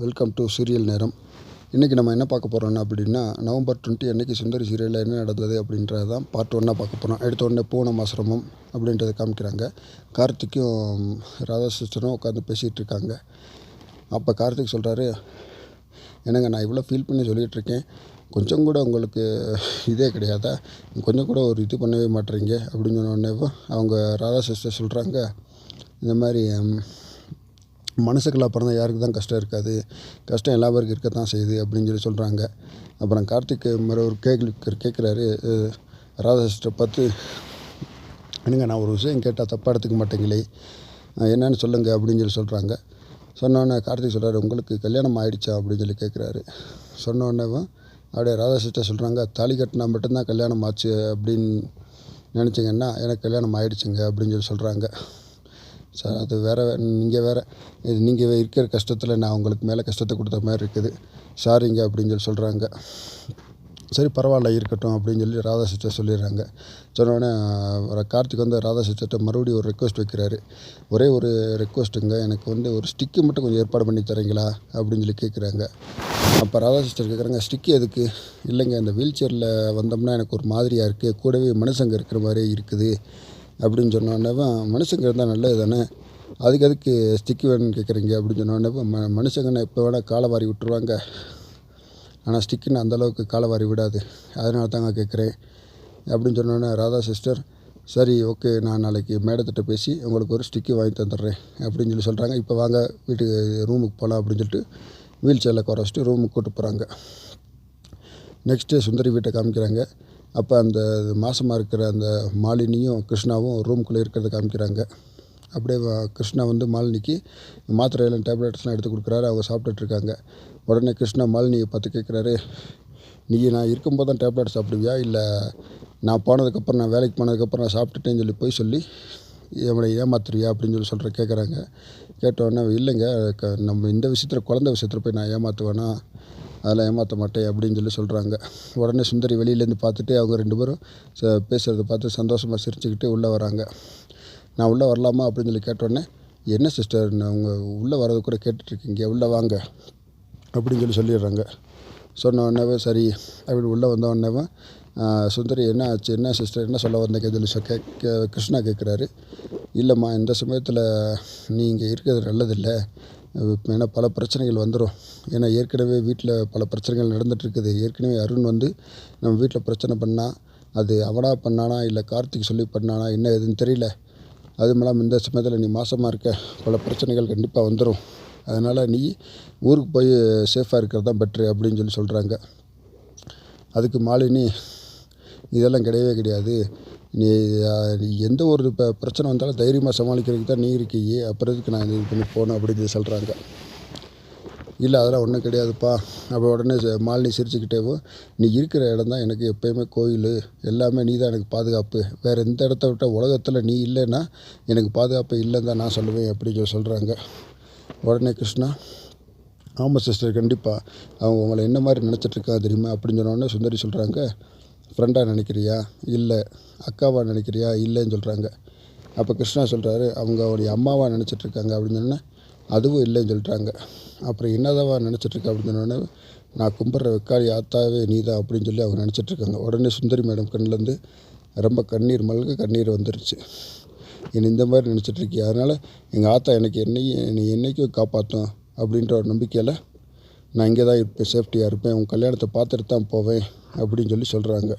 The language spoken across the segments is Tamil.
வெல்கம் டு சீரியல் நேரம். இன்றைக்கி நம்ம என்ன பார்க்க போகிறோம்னா அப்படின்னா, நவம்பர் 20 அன்றைக்கி சுந்தரி சீரியலில் என்ன நடந்தது அப்படின்றது தான் பார்ட் 1 பார்க்க போகிறோம். எடுத்த உடனே பூனம் ஆசிரமம் அப்படின்றத காமிக்கிறாங்க. கார்த்திக்கும் ராதா சிஸ்டரும் உட்காந்து பேசிகிட்டு இருக்காங்க. அப்போ கார்த்திக் சொல்கிறாரு, என்னங்க நான் இவ்வளோ ஃபீல் பண்ணி சொல்லிகிட்டு இருக்கேன், கொஞ்சம் கூட உங்களுக்கு இதே கிடையாதா, கொஞ்சம் கூட ஒரு இது பண்ணவே மாட்டேறீங்க அப்படின்னு சொன்னோடனே அவங்க ராதா சிஸ்டர் சொல்கிறாங்க, இந்த மாதிரி மனசுக்குள்ள பிறந்தா யாருக்கு தான் கஷ்டம் இருக்காது, கஷ்டம் எல்லா பேருக்கும் இருக்கத்தான் செய்யுது அப்படின்னு சொல்கிறாங்க. அப்புறம் கார்த்திக் ஒரு கேட்குறாரு ராதா சிஸ்டர் பார்த்து, என்னங்க நான் ஒரு விஷயம் கேட்டால் தப்பாக எடுத்துக்க மாட்டேங்களே, என்னன்னு சொல்லுங்கள் அப்படின்னு சொல்கிறாங்க. சொன்னோடனே கார்த்திக் சொல்கிறாரு, உங்களுக்கு கல்யாணம் ஆகிடுச்சா அப்படின்னு கேட்குறாரு. சொன்னோடனே அப்படியே ராதா சிஸ்டர் சொல்கிறாங்க, தாலி கட்டினா மட்டும்தான் கல்யாணம் ஆச்சு அப்படின்னு நினச்சிங்கன்னா எனக்கு கல்யாணம் ஆகிடுச்சுங்க அப்படின்னு சொல்கிறாங்க. சார் அது வேறு, நீங்கள் இருக்கிற கஷ்டத்தில் நான் உங்களுக்கு மேலே கஷ்டத்தை கொடுத்த மாதிரி இருக்குது, சாரிங்க அப்படின்னு சொல்கிறாங்க. சரி பரவாயில்ல இருக்கட்டும் அப்படின்னு ராதா சிஸ்டர் சொல்லிடுறாங்க. சொன்னோடனே கார்த்திக் ராதா சிஸ்டர்கிட்ட மறுபடியும் ஒரு ரெக்வஸ்ட் வைக்கிறாரு. ஒரே ஒரு ரெக்வஸ்ட்டுங்க, எனக்கு ஒரு ஸ்டிக்கு மட்டும் கொஞ்சம் ஏற்பாடு பண்ணி தரீங்களா அப்படின்னு கேட்குறாங்க. அப்போ ராதா சிஸ்டர் கேட்குறாங்க, ஸ்டிக்கு எதுக்கு? இல்லைங்க, இந்த வீல் சேரில் வந்தோம்னா எனக்கு ஒரு மாதிரியாக இருக்குது, கூடவே மனுஷங்க இருக்கிற மாதிரியே இருக்குது அப்படின்னு சொன்னோடனே, மனுஷங்க இருந்தால் நல்லது தானே, அதுக்கு ஸ்டிக்கு வேணும்னு கேட்குறீங்க அப்படின்னு சொன்னோடனே, மனுஷங்கன்னா எப்போ வேணால் காலை வாரி விட்டுருவாங்க, ஆனால் ஸ்டிக்குன்னு அந்தளவுக்கு காலை வாரி விடாது, அதனால தாங்க கேட்குறேன் அப்படின்னு சொன்னோடனே ராதா சிஸ்டர், சரி ஓகே, நான் நாளைக்கு மேடத்திட்ட பேசி உங்களுக்கு ஒரு ஸ்டிக்கு வாங்கி தந்துடுறேன் அப்படின்னு சொல்கிறாங்க. இப்போ வாங்க வீட்டுக்கு ரூமுக்கு போகலாம் அப்படின்னு சொல்லிட்டு வீல் சேரில் குறை வச்சுட்டு ரூமுக்கு கூப்பிட்டு போகிறாங்க. நெக்ஸ்ட்டு சுந்தரி வீட்டை காமிக்கிறாங்க. அப்போ அந்த மாசமாக இருக்கிற அந்த மாலினியும் கிருஷ்ணாவும் ரூமுக்குள்ளே இருக்கிறத காமிக்கிறாங்க. அப்படியே கிருஷ்ணா மாலினிக்கு மாத்திரையெல்லாம் டேப்லெட்ஸ்லாம் எடுத்து கொடுக்குறாரு. அவங்க சாப்பிட்டுட்ருக்காங்க. உடனே கிருஷ்ணா மாலினியை பார்த்து கேட்குறாரு, நீ நான் இருக்கும்போது தான் டேப்லெட் சாப்பிடுவியா, இல்லை நான் போனதுக்கப்புறம், நான் வேலைக்கு போனதுக்கப்புறம் நான் சாப்பிட்டுட்டேன்னு போய் சொல்லி நம்மளை ஏமாத்துறியா அப்படின்னு கேட்குறாங்க. கேட்டோடனே, இல்லைங்க, நம்ம இந்த விஷயத்தில் குழந்தை விஷயத்தில் போய் நான் ஏமாற்றுவேனா, அதெல்லாம் ஏமாற்ற மாட்டேன் அப்படின்னு சொல்கிறாங்க. உடனே சுந்தரி வெளியிலேருந்து பார்த்துட்டு அவங்க ரெண்டு பேரும் பேசுகிறத பார்த்து சந்தோஷமாக சிரிச்சுக்கிட்டு உள்ளே வராங்க. நான் உள்ளே வரலாமா அப்படின்னு கேட்டோடனே, என்ன சிஸ்டர் அவங்க உள்ளே வர்றது கூட கேட்டுட்ருக்கீங்க, உள்ளே வாங்க அப்படின்னு சொல்லிடுறாங்க. சொன்னோடனே சரி அப்படி உள்ளே வந்தோடனே சுந்தரி, என்ன ஆச்சு, என்ன சிஸ்டர் என்ன சொல்ல வந்தேன்னு சொல்லி கிருஷ்ணா கேட்குறாரு. இல்லைம்மா, இந்த சமயத்தில் நீ இங்கே இருக்கிறது நல்லதில்லை, ஏன்னா பல பிரச்சனைகள் வந்துடும். ஏன்னா ஏற்கனவே வீட்டில் பல பிரச்சனைகள் நடந்துகிட்ருக்குது. ஏற்கனவே அருண் நம்ம வீட்டில் பிரச்சனை பண்ணால் அது அவனாக பண்ணானா இல்லை கார்த்திக் சொல்லி பண்ணானா என்ன எதுன்னு தெரியல. அதுவும் இல்லாமல் இந்த சமயத்தில் நீ மாசமாக இருக்க, பல பிரச்சனைகள் கண்டிப்பாக வந்துடும். அதனால் நீ ஊருக்கு போய் சேஃபாக இருக்கிறது தான் பெட்ரு அப்படின்னு சொல்கிறாங்க. அதுக்கு மாலினி, இதெல்லாம் கிடையவே கிடையாது, நீ எந்த ஒரு பிரச்சனை வந்தாலும் தைரியமாக சமாளிக்கிறதுக்கு தான் நீ இருக்கியே, அப்புறம் எதுக்கு நான் இது பண்ணி போகணும் அப்படின்னு சொல்கிறாங்க. இல்லை அதெல்லாம் ஒன்றும் கிடையாதுப்பா. அப்போ உடனே மாலினி சிரிச்சுக்கிட்டேவும், நீ இருக்கிற இடம் தான் எனக்கு எப்போயுமே கோயில், எல்லாமே நீ தான் எனக்கு பாதுகாப்பு, வேறு எந்த இடத்த விட்டால் உலகத்தில் நீ இல்லைன்னா எனக்கு பாதுகாப்பு இல்லைன்னு தான் நான் சொல்லுவேன் அப்படின்னு சொல்கிறாங்க. உடனே கிருஷ்ணா, ஆமாம் சிஸ்டர், கண்டிப்பாக அவங்க உங்களை என்ன மாதிரி நினச்சிட்ருக்கா தெரியுமா அப்படின்னு சொன்னோடனே சுந்தரி சொல்கிறாங்க, ஃப்ரெண்டாக நினைக்கிறியா, இல்லை அக்காவாக நினைக்கிறியா, இல்லைன்னு சொல்கிறாங்க. அப்போ கிருஷ்ணா சொல்கிறாரு, அவங்க அவருடைய அம்மாவாக நினச்சிட்ருக்காங்க அப்படின்னு சொன்னோன்னே, அதுவும் இல்லைன்னு சொல்லிட்டாங்க. அப்புறம் என்னதாவா நினச்சிட்ருக்க அப்படின்னு சொன்னோடனே, நான் கும்பிட்ற வெக்காளி ஆத்தாவே நீ தான் அப்படின்னு அவங்க நினச்சிட்ருக்காங்க. உடனே சுந்தரி மேடம் கண்ணிலேருந்து ரொம்ப கண்ணீர் வந்துருச்சு. என்னை இந்த மாதிரி நினச்சிட்ருக்கிய, அதனால் எங்கள் ஆத்தா எனக்கு நீ என்னைக்கும் காப்பாற்றும் அப்படின்ற ஒரு நம்பிக்கையில் நான் இங்கே தான் இருப்பேன், சேஃப்டியாக இருப்பேன், உங்கள் கல்யாணத்தை பார்த்துட்டு தான் போவேன் அப்படின்னு சொல்கிறாங்க.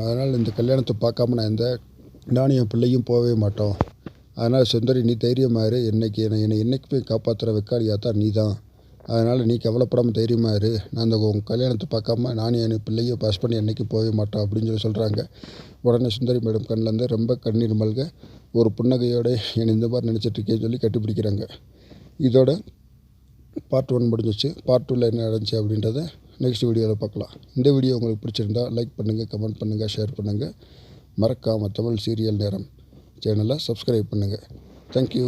அதனால் இந்த கல்யாணத்தை பார்க்காம நானும் என் பிள்ளையும் போகவே மாட்டோம். அதனால் சுந்தரி, நீ தைரியமாக இரு, என்னை என்றைக்குமே காப்பாற்றுற வெக்காளியாக தான் நீ தான், அதனால் நீ கவலைப்படாமல் தைரியமாக இரு, நான் உங்கள் கல்யாணத்தை பார்க்காம நானும் என் பிள்ளையும் பாஸ் பண்ணி என்றைக்கும் போகவே மாட்டோம் அப்படின்னு சொல்கிறாங்க. உடனே சுந்தரி மேடம் கண்ணிலேருந்து ரொம்ப கண்ணீர் மல்க ஒரு புன்னகையோடு என்னை இந்த மாதிரி நினச்சிட்ருக்கேன்னு சொல்லி கட்டிப்பிடிக்கிறாங்க. இதோட பார்ட் 1 முடிஞ்சிச்சு. பார்ட் 2ல் என்ன நடந்துச்சு அப்படின்றத நெக்ஸ்ட் வீடியோவில் பார்க்கலாம். இந்த வீடியோ உங்களுக்கு பிடிச்சிருந்தா லைக் பண்ணுங்கள், கமெண்ட் பண்ணுங்கள், ஷேர் பண்ணுங்கள். மறக்காமல் தமிழ் சீரியல் நேரம் சேனலை சப்ஸ்கிரைப் பண்ணுங்கள். தேங்க்யூ.